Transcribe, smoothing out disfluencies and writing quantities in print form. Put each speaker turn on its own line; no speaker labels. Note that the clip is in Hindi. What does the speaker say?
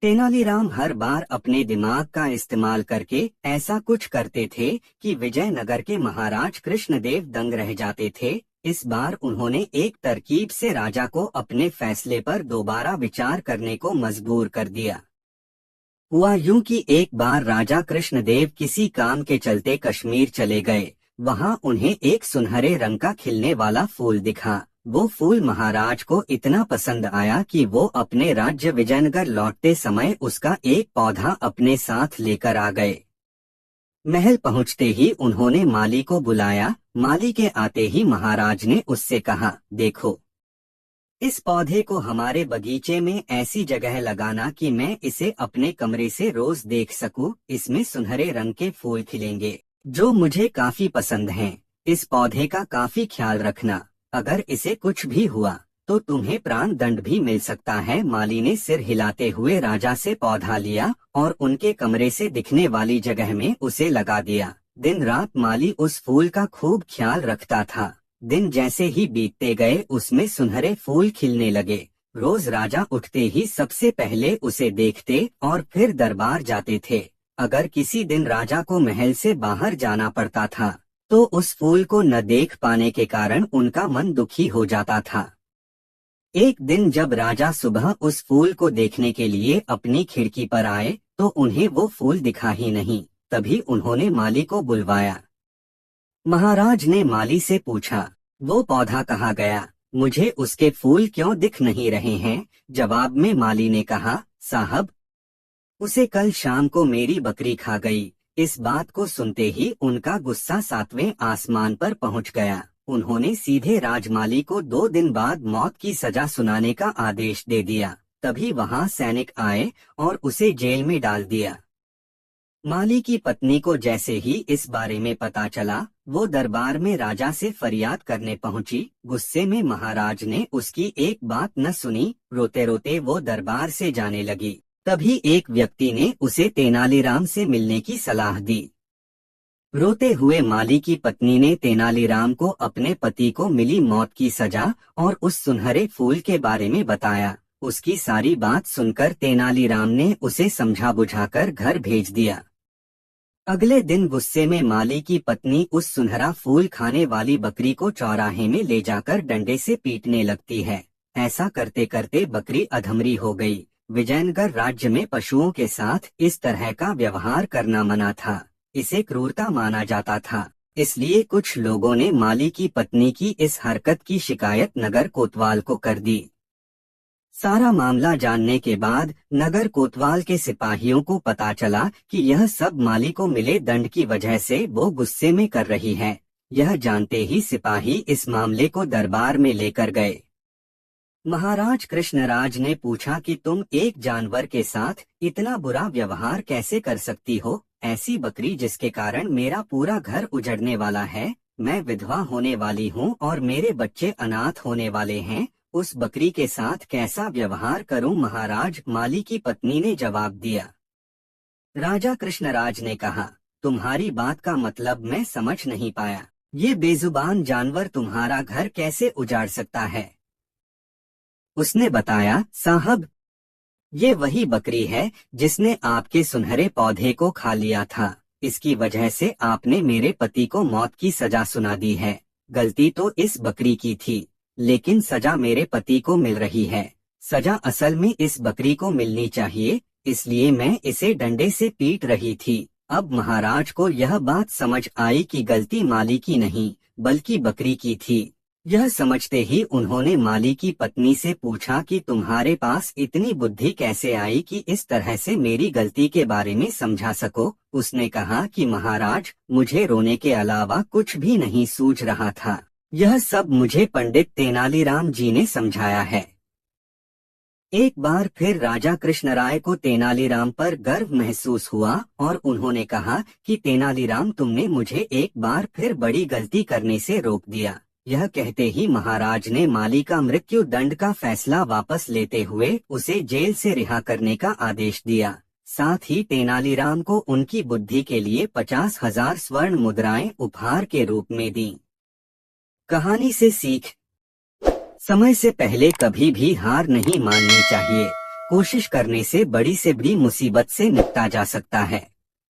तेनालीराम हर बार अपने दिमाग का इस्तेमाल करके ऐसा कुछ करते थे कि विजयनगर के महाराज कृष्णदेव दंग रह जाते थे। इस बार उन्होंने एक तरकीब से राजा को अपने फैसले पर दोबारा विचार करने को मजबूर कर दिया। हुआ यूं कि एक बार राजा कृष्णदेव किसी काम के चलते कश्मीर चले गए। वहां उन्हें एक सुनहरे रंग का खिलने वाला फूल दिखा। वो फूल महाराज को इतना पसंद आया कि वो अपने राज्य विजयनगर लौटते समय उसका एक पौधा अपने साथ लेकर आ गए। महल पहुंचते ही उन्होंने माली को बुलाया। माली के आते ही महाराज ने उससे कहा, देखो, इस पौधे को हमारे बगीचे में ऐसी जगह लगाना कि मैं इसे अपने कमरे से रोज देख सकूं। इसमें सुनहरे रंग के फूल खिलेंगे जो मुझे काफी पसंद हैं। इस पौधे का काफी ख्याल रखना। अगर इसे कुछ भी हुआ तो तुम्हें प्राण दंड भी मिल सकता है। माली ने सिर हिलाते हुए राजा से पौधा लिया और उनके कमरे से दिखने वाली जगह में उसे लगा दिया। दिन रात माली उस फूल का खूब ख्याल रखता था। दिन जैसे ही बीतते गए उसमें सुनहरे फूल खिलने लगे। रोज राजा उठते ही सबसे पहले उसे देखते और फिर दरबार जाते थे। अगर किसी दिन राजा को महल से बाहर जाना पड़ता था तो उस फूल को न देख पाने के कारण उनका मन दुखी हो जाता था। एक दिन जब राजा सुबह उस फूल को देखने के लिए अपनी खिड़की पर आए तो उन्हें वो फूल दिखा ही नहीं। तभी उन्होंने माली को बुलवाया। महाराज ने माली से पूछा, वो पौधा कहाँ गया? मुझे उसके फूल क्यों दिख नहीं रहे हैं? जवाब में माली ने कहा, साहब, उसे कल शाम को मेरी बकरी खा गई। इस बात को सुनते ही उनका गुस्सा 7वें आसमान पर पहुंच गया। उन्होंने सीधे राजमाली को 2 दिन बाद मौत की सजा सुनाने का आदेश दे दिया। तभी वहां सैनिक आए और उसे जेल में डाल दिया। माली की पत्नी को जैसे ही इस बारे में पता चला वो दरबार में राजा से फरियाद करने पहुंची। गुस्से में महाराज ने उसकी एक बात न सुनी। रोते रोते वो दरबार से जाने लगी। तभी एक व्यक्ति ने उसे तेनालीराम से मिलने की सलाह दी। रोते हुए माली की पत्नी ने तेनालीराम को अपने पति को मिली मौत की सजा और उस सुनहरे फूल के बारे में बताया। उसकी सारी बात सुनकर तेनालीराम ने उसे समझा बुझाकर घर भेज दिया। अगले दिन गुस्से में माली की पत्नी उस सुनहरा फूल खाने वाली बकरी को चौराहे में ले जाकर डंडे से पीटने लगती है। ऐसा करते करते बकरी अधमरी हो गई। विजयनगर राज्य में पशुओं के साथ इस तरह का व्यवहार करना मना था। इसे क्रूरता माना जाता था। इसलिए कुछ लोगों ने माली की पत्नी की इस हरकत की शिकायत नगर कोतवाल को कर दी। सारा मामला जानने के बाद नगर कोतवाल के सिपाहियों को पता चला कि यह सब माली को मिले दंड की वजह से वो गुस्से में कर रही है। यह जानते ही सिपाही इस मामले को दरबार में लेकर गए। महाराज कृष्णराज ने पूछा कि तुम एक जानवर के साथ इतना बुरा व्यवहार कैसे कर सकती हो? ऐसी बकरी जिसके कारण मेरा पूरा घर उजड़ने वाला है। मैं विधवा होने वाली हूँ और मेरे बच्चे अनाथ होने वाले हैं। उस बकरी के साथ कैसा व्यवहार करूं? महाराज माली की पत्नी ने जवाब दिया। राजा कृष्णराज ने कहा, तुम्हारी बात का मतलब मैं समझ नहीं पाया। ये बेजुबान जानवर तुम्हारा घर कैसे उजाड़ सकता है? उसने बताया, साहब, ये वही बकरी है जिसने आपके सुनहरे पौधे को खा लिया था। इसकी वजह से आपने मेरे पति को मौत की सजा सुना दी है। गलती तो इस बकरी की थी, लेकिन सजा मेरे पति को मिल रही है। सजा असल में इस बकरी को मिलनी चाहिए, इसलिए मैं इसे डंडे से पीट रही थी। अब महाराज को यह बात समझ आई कि गलती माली की नहीं बल्कि बकरी की थी। यह समझते ही उन्होंने माली की पत्नी से पूछा कि तुम्हारे पास इतनी बुद्धि कैसे आई कि इस तरह से मेरी गलती के बारे में समझा सको? उसने कहा कि महाराज, मुझे रोने के अलावा कुछ भी नहीं सूझ रहा था। यह सब मुझे पंडित तेनालीराम जी ने समझाया है। एक बार फिर राजा कृष्णराय को तेनालीराम पर गर्व महसूस हुआ और उन्होंने कहा कि तेनालीराम, तुमने मुझे एक बार फिर बड़ी गलती करने से रोक दिया। यह कहते ही महाराज ने माली का मृत्यु दंड का फैसला वापस लेते हुए उसे जेल से रिहा करने का आदेश दिया। साथ ही तेनालीराम को उनकी बुद्धि के लिए 50,000 स्वर्ण मुद्राएं उपहार के रूप में दी। कहानी से सीख, समय से पहले कभी भी हार नहीं माननी चाहिए। कोशिश करने से बड़ी मुसीबत से निपटा जा सकता है।